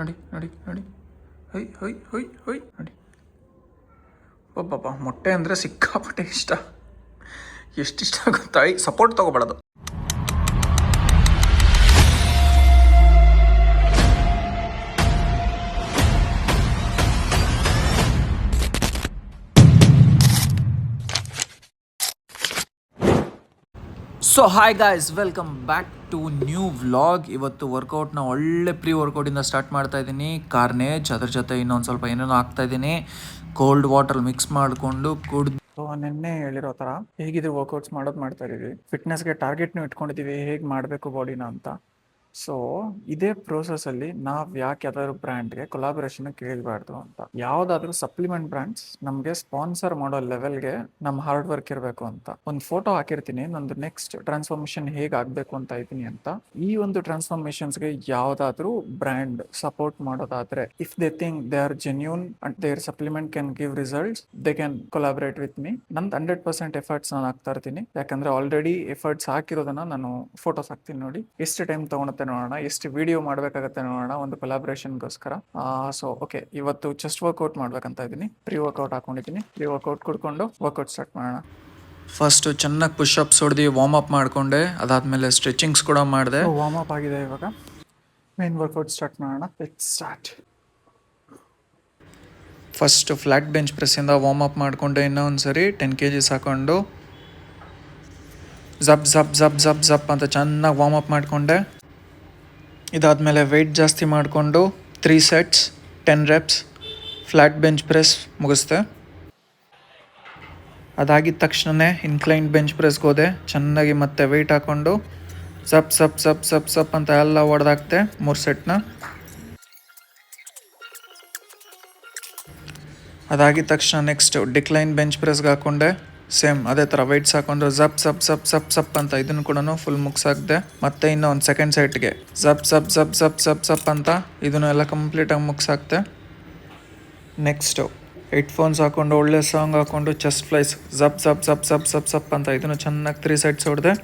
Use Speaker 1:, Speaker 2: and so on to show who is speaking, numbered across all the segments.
Speaker 1: ನೋಡಿ ನೋಡಿ ನೋಡಿ ಹೊಯ್ ಹೊಯ್ ಹೊಯ್ ಹೊಯ್ ನೋಡಿ. ಒಬ್ಬಬ್ಬ ಮೊಟ್ಟೆ ಅಂದರೆ ಸಿಕ್ಕಾಪಟ್ಟೆ ಇಷ್ಟ. ಎಷ್ಟಿಷ್ಟ ಗೊತ್ತಾ? ಸಪೋರ್ಟ್ ತೊಗೊಬಾರ್ದು. So hi guys, welcome back to new vlog. ಇವತ್ತು ವರ್ಕೌಟ್ನ ಒಳ್ಳೆ ಪ್ರೀ ವರ್ಕೌಟಿಂದ ಸ್ಟಾರ್ಟ್ ಮಾಡ್ತಾ ಇದ್ದೀನಿ. ಕಾರ್ನೇಜ್, ಅದ್ರ ಜೊತೆ ಇನ್ನೊಂದು ಸ್ವಲ್ಪ ಏನೇನೋ ಹಾಕ್ತಾಯಿದ್ದೀನಿ. ಕೋಲ್ಡ್ ವಾಟರ್ ಮಿಕ್ಸ್ ಮಾಡಿಕೊಂಡು ಕುಡ್ದು. ಸೊ ನಿನ್ನೆ ಹೇಳಿರೋ ಥರ ಹೇಗಿದ್ರೆ ವರ್ಕೌಟ್ಸ್ ಮಾಡ್ತಾ ಇದೀವಿ. ಫಿಟ್ನೆಸ್ಗೆ ಟಾರ್ಗೆಟ್ನು ಇಟ್ಕೊಂಡಿದ್ದೀವಿ, ಹೇಗೆ ಮಾಡಬೇಕು ಬಾಡಿನ ಅಂತ. ಸೊ ಇದೇ ಪ್ರೋಸೆಸ್ಸಲ್ಲಿ ನಾವು ಯಾಕೆ ಯಾವ್ದಾದ್ರು ಬ್ರ್ಯಾಂಡ್ಗೆ ಕೊಲಾಬರೇಷನ್ ಕೇಳಬಾರ್ದು ಅಂತ. ಯಾವುದಾದ್ರೂ ಸಪ್ಲಿಮೆಂಟ್ ಬ್ರ್ಯಾಂಡ್ಸ್ ನಮಗೆ ಸ್ಪಾನ್ಸರ್ ಮಾಡೋ ಲೆವೆಲ್ಗೆ ನಮ್ಮ ಹಾರ್ಡ್ ವರ್ಕ್ ಇರಬೇಕು ಅಂತ. ಒಂದು ಫೋಟೋ ಹಾಕಿರ್ತೀನಿ, ನಂದು ನೆಕ್ಸ್ಟ್ ಟ್ರಾನ್ಸ್ಫಾರ್ಮೇಷನ್ ಹೇಗೆ ಆಗಬೇಕು ಅಂತ ಇದ್ದೀನಿ ಅಂತ. ಈ ಒಂದು ಟ್ರಾನ್ಸ್ಫಾರ್ಮೇಷನ್ಸ್ಗೆ ಯಾವುದಾದ್ರೂ ಬ್ರ್ಯಾಂಡ್ ಸಪೋರ್ಟ್ ಮಾಡೋದಾದ್ರೆ, if they think they are genuine and their supplement can give results, they can collaborate with me. ನಂದು 100% ಎಫರ್ಟ್ಸ್ ನಾನು ಹಾಕ್ತಾ ಇರ್ತೀನಿ. ಯಾಕಂದ್ರೆ ಆಲ್ರೆಡಿ ಎಫರ್ಟ್ಸ್ ಹಾಕಿರೋದನ್ನ ನಾನು ಫೋಟೋಸ್ ಹಾಕ್ತೀನಿ. ನೋಡಿ ಎಷ್ಟು ಟೈಮ್ ತಗೊಳುತ್ತೆ ನೋಡೋಣ, ಎಷ್ಟು ವಿಡಿಯೋ ಮಾಡಬೇಕಾಗತ್ತೆ ನೋಡೋಣ ಒಂದು ಕೊಲಾಬ್ರೇಷನ್ಗೋಸ್ಕರ. ಸೊ ಓಕೆ, ಇವತ್ತು ಚೆಸ್ಟ್ ವರ್ಕೌಟ್ ಮಾಡ್ಬೇಕಂತ ಇದ್ದೀನಿ. ಪ್ರೀ ವರ್ಕೌಟ್ ಹಾಕೊಂಡಿದ್ದೀನಿ. ಪ್ರೀ ವರ್ಕೌಟ್ ಕುಡ್ಕೊಂಡು ವರ್ಕೌಟ್ ಸ್ಟಾರ್ಟ್ ಮಾಡೋಣ. ಫಸ್ಟು ಚೆನ್ನಾಗಿ ಪುಷಪ್ಸ್ ಹೊಡೆದು ವಾರ್ಮ್ ಅಪ್ ಮಾಡಿಕೊಂಡೆ. ಅದಾದಮೇಲೆ ಸ್ಟ್ರೆಚಿಂಗ್ಸ್ ಕೂಡ ಮಾಡಿದೆ. ವಾರ್ಮ್ ಅಪ್ ಆಗಿದೆ, ಇವಾಗ ಮೇನ್ ವರ್ಕೌಟ್ ಸ್ಟಾರ್ಟ್ ಮಾಡೋಣ. Let's start. First flat bench ಪ್ರೆಸ್ಸಿಂದ ವಾರ್ಮ್ ಅಪ್ ಮಾಡಿಕೊಂಡೆ. ಇನ್ನೊಂದು ಸರಿ 10 kgs ಹಾಕೊಂಡು ಝಪ್ ಝಪ್ ಝಪ್ ಝಪ್ ಝಪ್ ಅಂತ ಚೆನ್ನಾಗಿ ವಾರ್ಮ್ ಅಪ್ ಮಾಡಿಕೊಂಡೆ. ಇದಾದಮೇಲೆ ವೆಯ್ಟ್ ಜಾಸ್ತಿ ಮಾಡಿಕೊಂಡು 3 sets 10 reps flat bench press ಮುಗಿಸ್ದೆ. ಅದಾಗಿದ್ದ ತಕ್ಷಣವೇ ಇನ್ಕ್ಲೈನ್ ಬೆಂಚ್ ಪ್ರೆಸ್ಗೆ ಹೋದೆ. ಚೆನ್ನಾಗಿ ಮತ್ತೆ ವೆಯ್ಟ್ ಹಾಕ್ಕೊಂಡು ಸಪ್ ಸಪ್ ಸಪ್ ಸಪ್ ಸಪ್ ಅಂತ ಎಲ್ಲ ಹೊಡೆದಾಕ್ತೆ 3 ಸೆಟ್ನ. ಅದಾಗಿದ್ದ ತಕ್ಷಣ ನೆಕ್ಸ್ಟ್ ಡಿಕ್ಲೈನ್ ಬೆಂಚ್ ಪ್ರೆಸ್ಗೆ ಹಾಕ್ಕೊಂಡೆ. ಸೇಮ್ ಅದೇ ಥರ ವೆಯ್ಟ್ಸ್ ಹಾಕೊಂಡು ಝಪ್ ಸಪ್ ಸಪ್ ಸಪ್ ಸಪ್ ಅಂತ ಇದನ್ನು ಕೂಡ ಫುಲ್ ಮುಗಿಸಾಕ್ದೆ. ಮತ್ತೆ ಇನ್ನೂ ಒಂದು ಸೆಕೆಂಡ್ ಸೆಟ್ಗೆ ಝಪ್ ಸಪ್ ಸಪ್ ಸಪ್ ಸಪ್ ಸಪ್ ಅಂತ ಇದನ್ನು ಎಲ್ಲ ಕಂಪ್ಲೀಟಾಗಿ ಮುಗಿಸಾಕ್ದೆ. ನೆಕ್ಸ್ಟು ಹೆಡ್ಫೋನ್ಸ್ ಹಾಕ್ಕೊಂಡು ಒಳ್ಳೆ ಸಾಂಗ್ ಹಾಕ್ಕೊಂಡು ಚೆಸ್ಟ್ ಫ್ಲೈಸ್ ಝಪ್ ಸಪ್ ಸಪ್ ಸಪ್ ಸಪ್ ಸಪ್ ಅಂತ ಇದನ್ನು ಚೆನ್ನಾಗಿ 3 sets ಹೊಡೆದೆ.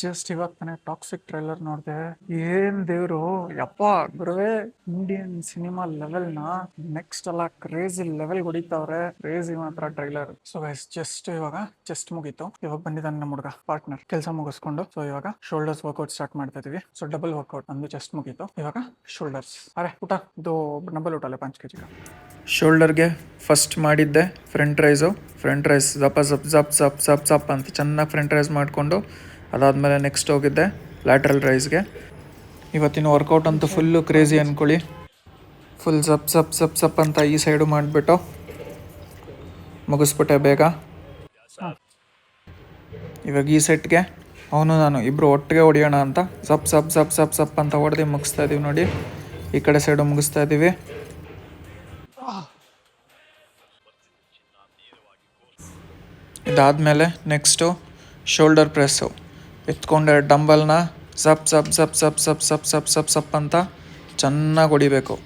Speaker 1: ಜಸ್ಟ್ ಇವಾಗ ತಾನೇ ಟಾಕ್ಸಿಕ್ ಟ್ರೈಲರ್ ನೋಡಿದೆ. ಏನ್ ದೇವ್ರು, ಯಪ್ಪ ಗುರುವೇ, ಇಂಡಿಯನ್ ಸಿನಿಮಾ ಲೆವೆಲ್ನ ನೆಕ್ಸ್ಟ್ ಎಲ್ಲ ಕ್ರೇಜಿ ಲೆವೆಲ್ ಹೊಡಿತಾವ್ರೆ. ಕ್ರೇಜಿ ಮಾತ್ರ ಟ್ರೈಲರ್. ಸೊ ಗೈಸ್, ಇವಾಗ ಚೆಸ್ಟ್ ಮುಗೀತು. ಇವಾಗ ಬಂದಿದ್ದಾನೆ ನಮ್ಮ ಹುಡುಗ ಪಾರ್ಟ್ನರ್ ಕೆಲಸ ಮುಗಿಸ್ಕೊಂಡು. ಸೊ ಇವಾಗ ಶೋಲ್ಡರ್ಸ್ ವರ್ಕೌಟ್ ಸ್ಟಾರ್ಟ್ ಮಾಡ್ತಾ ಇದೀವಿ. ಸೊ ಡಬಲ್ ವರ್ಕೌಟ್, ನಂದು ಚೆಸ್ಟ್ ಮುಗೀತು. ಇವಾಗ ಶೋಲ್ಡರ್ಸ್. ಅರೆ ಊಟ, ಇದು ಡಬಲ್ ಊಟ ಅಲ್ಲ, 5 kg. ಶೋಲ್ಡರ್ಗೆ ಫಸ್ಟ್ ಮಾಡಿದ್ದೆ ಫ್ರಂಟ್ ರೈಸು. ಫ್ರಂಟ್ ರೈಸ್ ಜಪ ಜಪ್ ಜಪ್ ಜಪ್ ಜಪ್ ಜಪ್ ಅಂತ ಚೆನ್ನಾಗಿ ಫ್ರಂಟ್ ರೈಸ್ ಮಾಡಿಕೊಂಡು, ಅದಾದಮೇಲೆ ನೆಕ್ಸ್ಟ್ ಹೋಗಿದ್ದೆ ಲ್ಯಾಟ್ರಲ್ ರೈಸ್ಗೆ. ಇವತ್ತಿನ ವರ್ಕೌಟ್ ಅಂತೂ ಫುಲ್ಲು ಕ್ರೇಜಿ ಅಂದ್ಕೊಳ್ಳಿ. ಫುಲ್ ಸಪ್ ಸಪ್ ಸಪ್ ಸಪ್ ಅಂತ ಈ ಸೈಡು ಮಾಡಿಬಿಟ್ಟು ಮುಗಿಸ್ಬಿಟ್ಟೆ ಬೇಗ. ಇವಾಗ ಈ ಸೆಟ್ಗೆ ಅವನು ನಾನು ಇಬ್ಬರು ಒಟ್ಟಿಗೆ ಹೊಡಿಯೋಣ ಅಂತ ಸಪ್ ಸಪ್ ಸಪ್ ಸಪ್ ಸಪ್ ಅಂತ ಹೊಡೆದು ಮುಗಿಸ್ತಾ ಇದ್ದೀವಿ. ನೋಡಿ, ಈ ಕಡೆ ಸೈಡು ಮುಗಿಸ್ತಾ ಇದ್ದೀವಿ. ಇದಾದಮೇಲೆ ನೆಕ್ಸ್ಟು ಶೋಲ್ಡರ್ ಪ್ರೆಸ್ಸು. ಎತ್ಕೊಂಡೆ ಡಂಬಲ್ನ ಸಪ್ ಸಪ್ ಸಪ್ ಸಪ್ ಸಪ್ ಸಪ್ ಸಪ್ ಸಪ್ ಸಪ್ ಅಂತ ಚೆನ್ನಾಗಿ ಹೊಡಿಬೇಕು.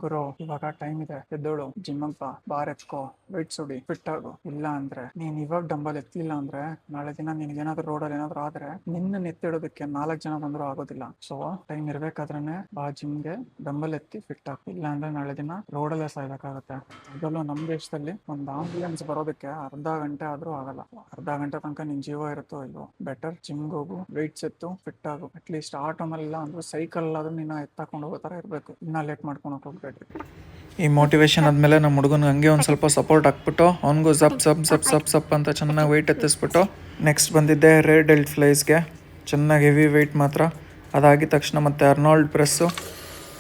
Speaker 1: ಗುರು, ಇವಾಗ ಟೈಮ್ ಇದೆ, ಎದ್ದೋಳು, ಜಿಮ್ಮಪ್ಪ, ಬಾರ್ ಎತ್ಕೋ, ವೆಯ್ಟ್ ಸುಡಿ, ಫಿಟ್ ಆಗು. ಇಲ್ಲ ಅಂದ್ರೆ ನೀನ್ ಇವಾಗ ಡಂಬಲ್ ಎತ್ತಲಿಲ್ಲ ಅಂದ್ರೆ ನಾಳೆ ದಿನ ನಿನ್ಗೇನಾದ್ರೂ ರೋಡಲ್ಲಿ ಏನಾದ್ರು ಆದ್ರೆ ನಿನ್ನ ಎತ್ತಿಡೋದಕ್ಕೆ 4 ಜನ ಬಂದ್ರು ಆಗೋದಿಲ್ಲ. ಸೊ ಟೈಮ್ ಇರ್ಬೇಕಾದ್ರೇನೆ ಬಾ ಜಿಮ್ಗೆ, ಡಂಬಲ್ ಎತ್ತಿ ಫಿಟ್ ಆಗ. ಇಲ್ಲ ಅಂದ್ರೆ ನಾಳೆ ದಿನ ರೋಡಲ್ಲೇ ಸಾಯ್ಬೇಕಾಗತ್ತೆ. ಅದರಲ್ಲೂ ನಮ್ಮ ದೇಶದಲ್ಲಿ ಒಂದು ಆಂಬುಲೆನ್ಸ್ ಬರೋದಕ್ಕೆ ಅರ್ಧ ಗಂಟೆ ಆದ್ರೂ ಆಗಲ್ಲ. ಅರ್ಧ ಗಂಟೆ ತನಕ ನಿನ್ ಜೀವ ಇರುತ್ತೋ ಇಲ್ವೋ. ಬೆಟರ್ ಜಿಮ್ಗೆ ಹೋಗು, ವೆಯ್ಟ್ಸ್ ಎತ್ತು, ಫಿಟ್ ಆಗು. ಅಟ್ಲೀಸ್ಟ್ ಆಟೋನಲ್ಲ ಅಂದ್ರೆ ಸೈಕಲ್ ಆದ್ರೂ ನಿನ್ನ ಎತ್ತಾಕೊಂಡು ಹೋಗೋ ತರ ಇರ್ಬೇಕು. ಇನ್ನ ಲೇಟ್ ಮಾಡ್ಕೊಂಡು ಹೋಗ್ಬೇಕು. ಈ ಮೋಟಿವೇಶನ್ ಆದಮೇಲೆ ನಮ್ಮ ಹುಡುಗನ ಹಂಗೆ ಒಂದು ಸ್ವಲ್ಪ ಸಪೋರ್ಟ್ ಹಾಕ್ಬಿಟ್ಟು ಅವನಿಗೂ ಸಪ್ ಸಪ್ ಸಪ್ ಸಪ್ ಸಪ್ ಅಂತ ಚೆನ್ನಾಗಿ ವೆಯ್ಟ್ ಎತ್ತಿಸ್ಬಿಟ್ಟು ನೆಕ್ಸ್ಟ್ ಬಂದಿದ್ದೆ ರೇರ್ ಡೆಲ್ಟ್ ಫ್ಲೈಸ್ಗೆ. ಚೆನ್ನಾಗಿ ಹೆವಿ ವೆಯ್ಟ್ ಮಾತ್ರ. ಅದಾಗಿದ ತಕ್ಷಣ ಮತ್ತೆ ಅರ್ನಾಲ್ಡ್ ಪ್ರೆಸ್ಸು,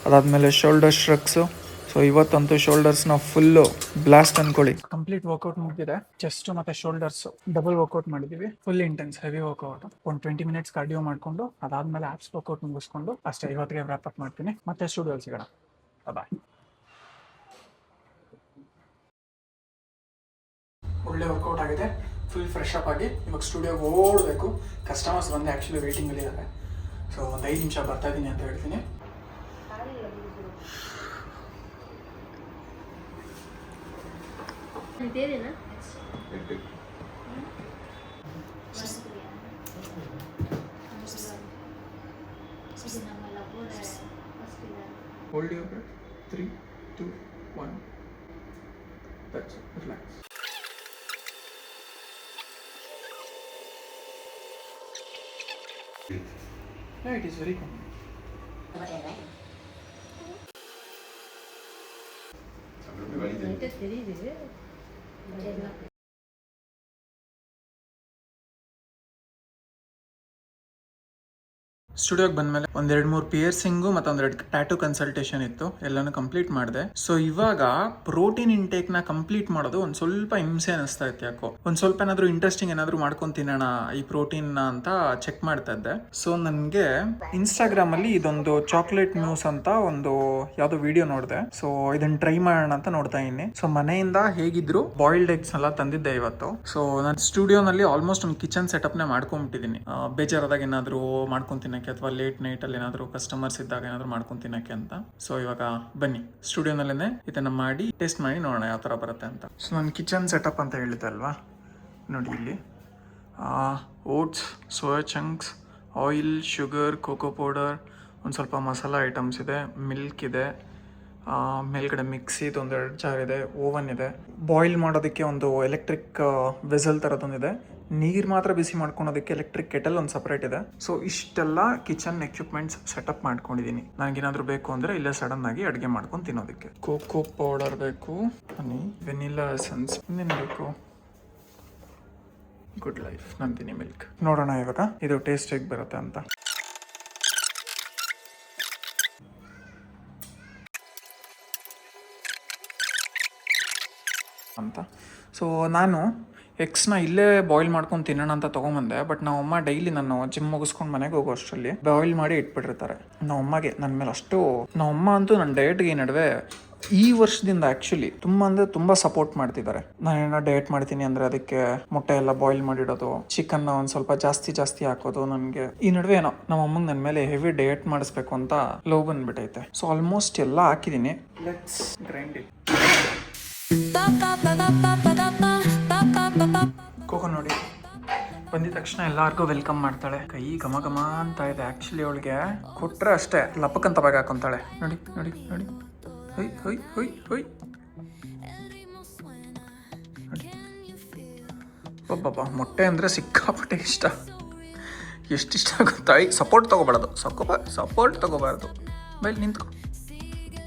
Speaker 1: ಅದಾದಮೇಲೆ ಶೋಲ್ಡರ್ ಶ್ರಕ್ಸು. ಸೊ ಇವತ್ತಂತೂ ಶೋಲ್ಡರ್ಸ್ನ ಫುಲ್ಲು ಬ್ಲಾಸ್ಟ್ ಅಂದ್ಕೊಳ್ಳಿ. ಕಂಪ್ಲೀಟ್ ವರ್ಕೌಟ್ ಮುಗಿದಿದೆ. ಚೆಸ್ಟ್ ಮತ್ತು ಶೋಲ್ಡರ್ಸ್ ಡಬಲ್ ವರ್ಕೌಟ್ ಮಾಡಿದ್ದೀವಿ. Full intense heavy workout. ಒಂದು 20 minutes ಕಾರ್ಡಿಯೋ ಮಾಡಿಕೊಂಡು ಅದಾದಮೇಲೆ ಆಪ್ಸ್ ವರ್ಕೌಟ್ ಮುಗಿಸ್ಕೊಂಡು ಅಷ್ಟೇ ಇವತ್ತಿಗೆ ವ್ರಾಪ್ ಅಪ್ ಮಾಡ್ತೀನಿ. ಮತ್ತೆ ಸ್ಟುಡಿಯೋಲ್ಲಿ ಸಿಗೋಣ. ಬಾಯ್. ಒಳ್ಳೆ ವರ್ಕೌಟ್ ಆಗಿದೆ. ಫುಲ್ ಫ್ರೆಶ್ ಅಪ್ ಆಗಿ ಇವಾಗ ಸ್ಟುಡಿಯೋಗೆ ಓಡಬೇಕು. ಕಸ್ಟಮರ್ಸ್ ಬಂದು ಆ್ಯಕ್ಚುಲಿ ವೇಟಿಂಗಲ್ಲಿ ಇದ್ದಾರೆ. ಸೊ ಒಂದು 5 ನಿಮಿಷ ಬರ್ತಾ ಇದ್ದೀನಿ ಅಂತ ಹೇಳ್ತೀನಿ. Hold your breath. 3, 2, 1. That's it. Relax. Yeah, it is very common. ಸ್ಟುಡಿಯೋಗೆ ಬಂದಮೇಲೆ ಒಂದೆರಡು ಮೂರು ಪಿಯರ್ಸಿಂಗು ಮತ್ತು ಒಂದೆರಡು ಟ್ಯಾಟೂ ಕನ್ಸಲ್ಟೇಷನ್ ಇತ್ತು, ಎಲ್ಲಾನು ಕಂಪ್ಲೀಟ್ ಮಾಡಿದೆ. ಸೊ ಇವಾಗ ಪ್ರೋಟೀನ್ ಇಂಟೇಕ್ನ ಕಂಪ್ಲೀಟ್ ಮಾಡೋದು ಒಂದು ಸ್ವಲ್ಪ ಹಿಂಸೆ ಅನಿಸ್ತಾ ಇತ್ತು. ಯಾಕೋ ಒಂದು ಸ್ವಲ್ಪ ಏನಾದರೂ ಇಂಟ್ರೆಸ್ಟಿಂಗ್ ಏನಾದರೂ ಮಾಡ್ಕೊಂಡು ತಿನ್ನೋಣ ಈ ಪ್ರೋಟೀನ್ನ ಅಂತ ಚೆಕ್ ಮಾಡ್ತಾ ಇದ್ದೆ. ಸೊ ನನಗೆ ಇನ್ಸ್ಟಾಗ್ರಾಮಲ್ಲಿ ಇದೊಂದು ಚಾಕ್ಲೇಟ್ ಮ್ಯೂಸ್ ಅಂತ ಒಂದು ಯಾವುದೋ ವಿಡಿಯೋ ನೋಡಿದೆ. ಸೊ ಇದನ್ನ ಟ್ರೈ ಮಾಡೋಣ ಅಂತ ನೋಡ್ತಾ ಇದ್ದೀನಿ. ಸೊ ಮನೆಯಿಂದ ಹೇಗಿದ್ರು ಬಾಯ್ಲ್ಡ್ ಎಗ್ಸ್ ಎಲ್ಲ ತಂದಿದ್ದೆ ಇವತ್ತು. ಸೊ ನಾನು ಸ್ಟುಡಿಯೋನಲ್ಲಿ ಆಲ್ಮೋಸ್ಟ್ ಒಂದು ಕಿಚನ್ ಸೆಟಪ್ನೇ ಮಾಡ್ಕೊಂಡ್ಬಿಟ್ಟಿದ್ದೀನಿ. ಬೇಜಾರಾದಾಗ ಏನಾದರೂ ಮಾಡ್ಕೊಂಡು ತಿನ್ನಕ್ಕೆ ಅಥವಾ ಲೇಟ್ ನೈಟ್ ಅಲ್ಲಿ ಏನಾದರೂ ಕಸ್ಟಮರ್ಸ್ ಇದ್ದಾಗ ಏನಾದರೂ ಮಾಡ್ಕೊಂಡು ತಿನ್ನಕ್ಕೆ ಅಂತ. ಸೊ ಇವಾಗ ಬನ್ನಿ ಸ್ಟುಡಿಯೋನಲ್ಲೇ ಇದನ್ನ ಮಾಡಿ ಟೇಸ್ಟ್ ಮಾಡಿ ನೋಡೋಣ ಯಾವ ಥರ ಬರುತ್ತೆ ಅಂತ. ಸೊ ನನ್ನ ಕಿಚನ್ ಸೆಟಪ್ ಅಂತ ಹೇಳಿದೆ ಅಲ್ವಾ, ನೋಡಿ ಇಲ್ಲಿ oats, soya chunks, oil, sugar, cocoa powder, ಒಂದು ಸ್ವಲ್ಪ ಮಸಾಲ ಐಟಮ್ಸ್ ಇದೆ, ಮಿಲ್ಕ್ ಇದೆ, ಮೇಲ್ಗಡೆ ಮಿಕ್ಸಿದು ಒಂದೆರಡು ಜಾರ್ ಇದೆ, ಓವನ್ ಇದೆ, ಬಾಯ್ಲ್ ಮಾಡೋದಕ್ಕೆ ಒಂದು ಎಲೆಕ್ಟ್ರಿಕ್ ವೆಸಲ್ ಥರದೊಂದಿದೆ, ನೀರು ಮಾತ್ರ ಬಿಸಿ ಮಾಡ್ಕೊಳೋದಕ್ಕೆ ಎಲೆಕ್ಟ್ರಿಕ್ ಕೆಟಲ್ ಒಂದು ಸಪ್ರೇಟ್ ಇದೆ. ಸೊ ಇಷ್ಟೆಲ್ಲ ಕಿಚನ್ ಎಕ್ವಿಪ್ಮೆಂಟ್ಸ್ ಸೆಟಪ್ ಮಾಡ್ಕೊಂಡಿದ್ದೀನಿ. ನನಗೇನಾದರೂ ಬೇಕು ಅಂದರೆ ಇಲ್ಲೇ ಸಡನ್ ಆಗಿ ಅಡುಗೆ ಮಾಡ್ಕೊಂಡು ತಿನ್ನೋದಕ್ಕೆ. ಕೋಕೋ ಪೌಡರ್ ಬೇಕು, ಹನಿ, ವೆನಿಲಾ ಎಸೆನ್ಸ್, ಇನ್ನೇನು ಬೇಕು, ಗುಡ್ ಲೈಫ್, ನಂದಿನಿ ಮಿಲ್ಕ್. ನೋಡೋಣ ಇವಾಗ ಇದು ಟೇಸ್ಟ್ ಹೇಗೆ ಬರುತ್ತೆ ಅಂತ. ಸೊ ನಾನು ಎಗ್ಸ್ನ ಇಲ್ಲೇ ಬಾಯ್ಲ್ ಮಾಡ್ಕೊಂಡು ತಿನ್ನೋಣ ಅಂತ ತೊಗೊಂಬಂದೆ. ಬಟ್ ನಮ್ಮಮ್ಮ ಡೈಲಿ ನಾನು ಜಿಮ್ ಮುಗಿಸ್ಕೊಂಡು ಮನೆಗೆ ಹೋಗೋ ಅಷ್ಟರಲ್ಲಿ ಬಾಯ್ಲ್ ಮಾಡಿ ಇಟ್ಬಿಟ್ಟಿರ್ತಾರೆ. ನಮ್ಮಮ್ಮಗೆ ನನ್ನ ಮೇಲೆ ಅಷ್ಟು, ನಮ್ಮಮ್ಮ ಅಂತೂ ನನ್ನ ಡಯಟ್ಗೆ ಈ ನಡುವೆ ಈ ವರ್ಷದಿಂದ ಆ್ಯಕ್ಚುಲಿ ತುಂಬ ಅಂದರೆ ತುಂಬ ಸಪೋರ್ಟ್ ಮಾಡ್ತಿದ್ದಾರೆ. ನಾನೇನೋ ಡಯಟ್ ಮಾಡ್ತೀನಿ ಅಂದರೆ ಅದಕ್ಕೆ ಮೊಟ್ಟೆ ಎಲ್ಲ ಬಾಯ್ಲ್ ಮಾಡಿಡೋದು, ಚಿಕನ್ನ ಒಂದು ಸ್ವಲ್ಪ ಜಾಸ್ತಿ ಹಾಕೋದು. ನನಗೆ ಈ ನಡುವೆ ಏನೋ ನಮ್ಮ ಅಮ್ಮಂಗೆ ನನ್ನ ಮೇಲೆ ಹೆವಿ ಡಯಟ್ ಮಾಡಿಸ್ಬೇಕು ಅಂತ ಲವ್ ಬಂದ್ಬಿಟ್ಟೈತೆ. ಸೊ ಆಲ್ಮೋಸ್ಟ್ ಎಲ್ಲ ಹಾಕಿದ್ದೀನಿ. Let's grind it. ಕೋಕೋ ನೋಡಿ ಬಂದಿದ ತಕ್ಷಣ ಎಲ್ಲಾರ್ಗೂ ವೆಲ್ಕಮ್ ಮಾಡ್ತಾಳೆ. ಕೈ ಘಮ ಘಮ ಅಂತ ಇದೆ. ಆ್ಯಕ್ಚುಲಿ ಅವಳಿಗೆ ಕೊಟ್ಟರೆ ಅಷ್ಟೇ ಲಪಕ್ಕಂತ ಬಾಗ ಹಾಕೊಂತಾಳೆ. ನೋಡಿ ನೋಡಿ ನೋಡಿ, ಹೊಯ್ ಹೊಯ್ ಹೊಯ್ ಹೊಯ್. ಒಬ್ಬಬ್ಬ ಮೊಟ್ಟೆ ಅಂದರೆ ಸಿಕ್ಕಾಪಟ್ಟೆ ಇಷ್ಟ. ಎಷ್ಟಿಷ್ಟ ಆಗುತ್ತಾ. ಸಪೋರ್ಟ್ ತೊಗೋಬಾರ್ದು, ಸಪೋರ್ಟ್ ತೊಗೋಬಾರ್ದು. ಬೈಲ್ ನಿಂತ್ಕೊ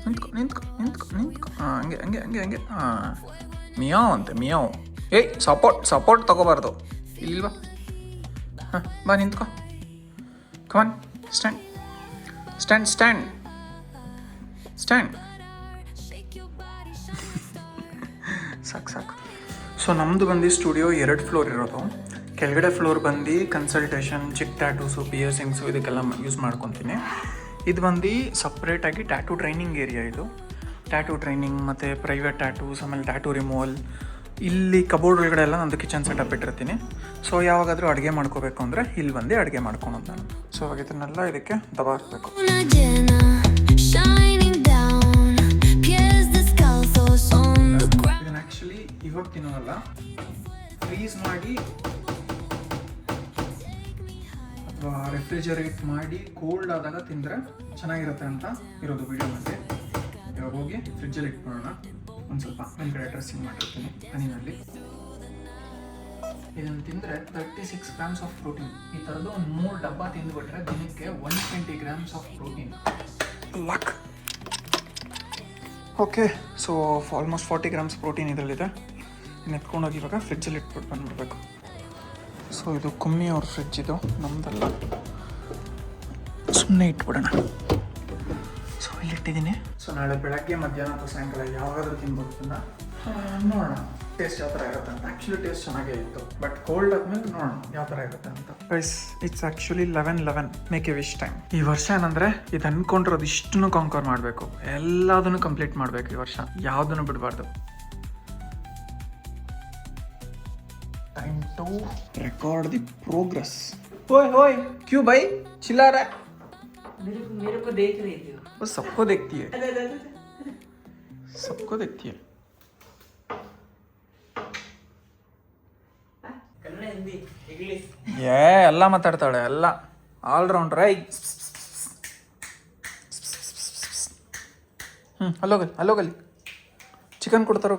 Speaker 1: ನಿಂತ್ಕೊ ನಿಂತ್ಕೊ ನಿಂತ್ಕೊ ನಿಂತ್ಕೊ. ಹಾಂ ಹಂಗೆ ಹಂಗೆ ಹಂಗೆ ಹಂಗೆ. ಹಾಂ ಮಿಯಾವ್ ಅಂತೆ ಮಿಯಾವ್. ಏಯ್ ಸಪೋರ್ಟ್ ತೊಗೋಬಾರ್ದು. ಇಲ್ವಾ? ಹಾಂ ಬಾ ನಿಂತ್ಕೊ. ಕಮಾನ್ ಸ್ಟ್ಯಾಂಡ್ ಸ್ಟ್ಯಾಂಡ್ ಸ್ಟ್ಯಾಂಡ್ ಸ್ಟ್ಯಾಂಡ್. ಸಾಕು. ಸೊ ನಮ್ಮದು ಬಂದು ಸ್ಟುಡಿಯೋ 2 ಫ್ಲೋರ್ ಇರೋದು. ಕೆಳಗಡೆ ಫ್ಲೋರ್ ಬಂದು ಕನ್ಸಲ್ಟೇಷನ್, ಚಿಕ್ ಟ್ಯಾಟೂಸು, ಪಿಯರ್ಸಿಂಗ್ಸು ಇದಕ್ಕೆಲ್ಲ ಯೂಸ್ ಮಾಡ್ಕೊತೀನಿ. ಇದು ಬಂದು ಸಪ್ರೇಟಾಗಿ ಟ್ಯಾಟೂ ಟ್ರೈನಿಂಗ್ ಏರಿಯಾ. ಇದು ಟ್ಯಾಟೂ ಟ್ರೈನಿಂಗ್ ಮತ್ತು ಪ್ರೈವೇಟ್ ಟ್ಯಾಟೂಸ್, ಆಮೇಲೆ ಟ್ಯಾಟೂ ರಿಮೂವಲ್. ಇಲ್ಲಿ ಕಬೋರ್ಡ್ ಒಳಗಡೆ ಎಲ್ಲ ನಂದು ಕಿಚನ್ ಸೆಟಪ್ ಇಟ್ಟಿರ್ತೀನಿ. ಸೊ ಯಾವಾಗಾದರೂ ಅಡುಗೆ ಮಾಡ್ಕೋಬೇಕು ಅಂದರೆ ಇಲ್ಲಿ ಬಂದು ಅಡುಗೆ ಮಾಡ್ಕೊಳೋದು ನಾನು. ಸೊ ಇವಾಗ ಇದನ್ನೆಲ್ಲ ಇದಕ್ಕೆ ದಬಾಕಬೇಕು. ಇದನ್ನು ಆ್ಯಕ್ಚುಲಿ ಇವಾಗ ತಿನ್ನೋಲ್ಲ, ಫ್ರೀಸ್ ಮಾಡಿ ಅಥವಾ ರೆಫ್ರಿಜರೇಟ್ ಮಾಡಿ ಕೋಲ್ಡ್ ಆದಾಗ ತಿಂದರೆ ಚೆನ್ನಾಗಿರುತ್ತೆ ಅಂತ ಇರೋದು ವಿಡಿಯೋನಲ್ಲಿ. ಇವಾಗ ಹೋಗಿ ಫ್ರಿಜ್ಜಲ್ಲಿ ಇಟ್ಕೊಳ್ಳೋಣ. ಒಂದು ಸ್ವಲ್ಪ ಮೇಲ್ಗಡೆ ಡ್ರೆಸ್ಸಿಂಗ್ ಮಾಡಿರ್ತೀನಿ ಹನಿನಲ್ಲಿ. ಇದನ್ನು ತಿಂದರೆ 36 ಗ್ರಾಮ್ಸ್ ಆಫ್ ಪ್ರೋಟೀನ್. ಈ ಥರದ್ದು ಒಂದು 3 ಡಬ್ಬ ತಿಂದುಬಿಟ್ರೆ ದಿನಕ್ಕೆ 120 grams of protein. Luck. Okay, so almost 40 grams protein ಇದರಲ್ಲಿದೆ. ಇನ್ನು ಎತ್ಕೊಂಡೋಗಿ ಇವಾಗ ಫ್ರಿಜ್ಜಲ್ಲಿ ಇಟ್ಬಿಟ್ಟು ಬಂದುಬಿಡ್ಬೇಕು. ಸೊ ಇದು ಕುಮ್ಮಿ ಅವ್ರ ಫ್ರಿಜ್, ಇದು ನಮ್ಮದಲ್ಲ. ಸುಮ್ಮನೆ ಇಟ್ಬಿಡೋಣ. ಸೊ ಇಲ್ಲಿಟ್ಟಿದ್ದೀನಿ. ಸೊ ನಾಳೆ ಬೆಳಗ್ಗೆ ಮಧ್ಯಾಹ್ನ ಅಥವಾ ಸಾಯಂಕಾಲ ಯಾವಾಗಾದ್ರೂ ತಿನ್ಬೋದನ್ನ ನೋಡೋಣ ಟೇಸ್ಟ್ ಯಾವ ಥರ ಇರುತ್ತೆ ಅಂತ. ಆ್ಯಕ್ಚುಲಿ ಟೇಸ್ಟ್ ಚೆನ್ನಾಗೇ ಇತ್ತು, ಬಟ್ ಕೋಲ್ಡ್ ಆದ್ಮೇಲೆ ನೋಡೋಣ ಯಾವ ಥರ ಇರುತ್ತೆ ಅಂತ. Guys, it's actually 11/11 make A wish time. ಈ ವರ್ಷ ಏನಂದರೆ ಇದು ಅಂದ್ಕೊಂಡಿರೋದು ಇಷ್ಟನ್ನು ಕಾಂಕರ್ ಮಾಡಬೇಕು, ಎಲ್ಲದನ್ನು ಕಂಪ್ಲೀಟ್ ಮಾಡಬೇಕು ಈ ವರ್ಷ, ಯಾವುದನ್ನು ಬಿಡಬಾರ್ದು. Time to record the progress. ओए क्यों भाई चिल्ला रहा है?
Speaker 2: मेरे को देख रही थी.
Speaker 1: वो सबको देखती है, सबको देखती है.
Speaker 2: कन्नड़, हिंदी, इंग्लिश
Speaker 1: ಎಲ್ಲ ಮಾತಾಡ್ತಾಳೆ, ಎಲ್ಲ ಆಲ್ ರೌಂಡರ್. ಅಲ್ಲೋಗಲ್ಲಿ ಚಿಕನ್ ಕೊಡ್ತಾರೋ.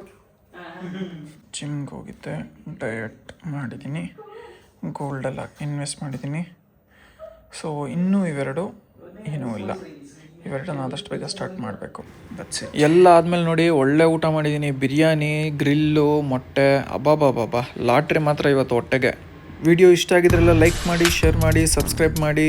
Speaker 1: ಜಿಮ್ಗೆ ಹೋಗಿದ್ದೆ, ಡಯಟ್ ಮಾಡಿದ್ದೀನಿ, ಗೋಲ್ಡೆಲ್ಲ ಇನ್ವೆಸ್ಟ್ ಮಾಡಿದ್ದೀನಿ. ಸೊ ಇನ್ನೂ ಇವೆರಡು ಏನೂ ಇಲ್ಲ, ಇವೆರಡನ್ನ ಆದಷ್ಟು ಬೇಗ ಸ್ಟಾರ್ಟ್ ಮಾಡಬೇಕು. That's it. ಎಲ್ಲ ಆದಮೇಲೆ ನೋಡಿ ಒಳ್ಳೆ ಊಟ ಮಾಡಿದ್ದೀನಿ. ಬಿರಿಯಾನಿ, ಗ್ರಿಲ್ಲು, ಮೊಟ್ಟೆ, ಅಬ್ಬಾಬಾಬಾ ಲಾಟ್ರಿ ಮಾತ್ರ ಇವತ್ತು ಹೊಟ್ಟೆಗೆ. ವಿಡಿಯೋ ಇಷ್ಟ ಆಗಿದ್ರೆಲ್ಲ ಲೈಕ್ ಮಾಡಿ, ಶೇರ್ ಮಾಡಿ, ಸಬ್ಸ್ಕ್ರೈಬ್ ಮಾಡಿ.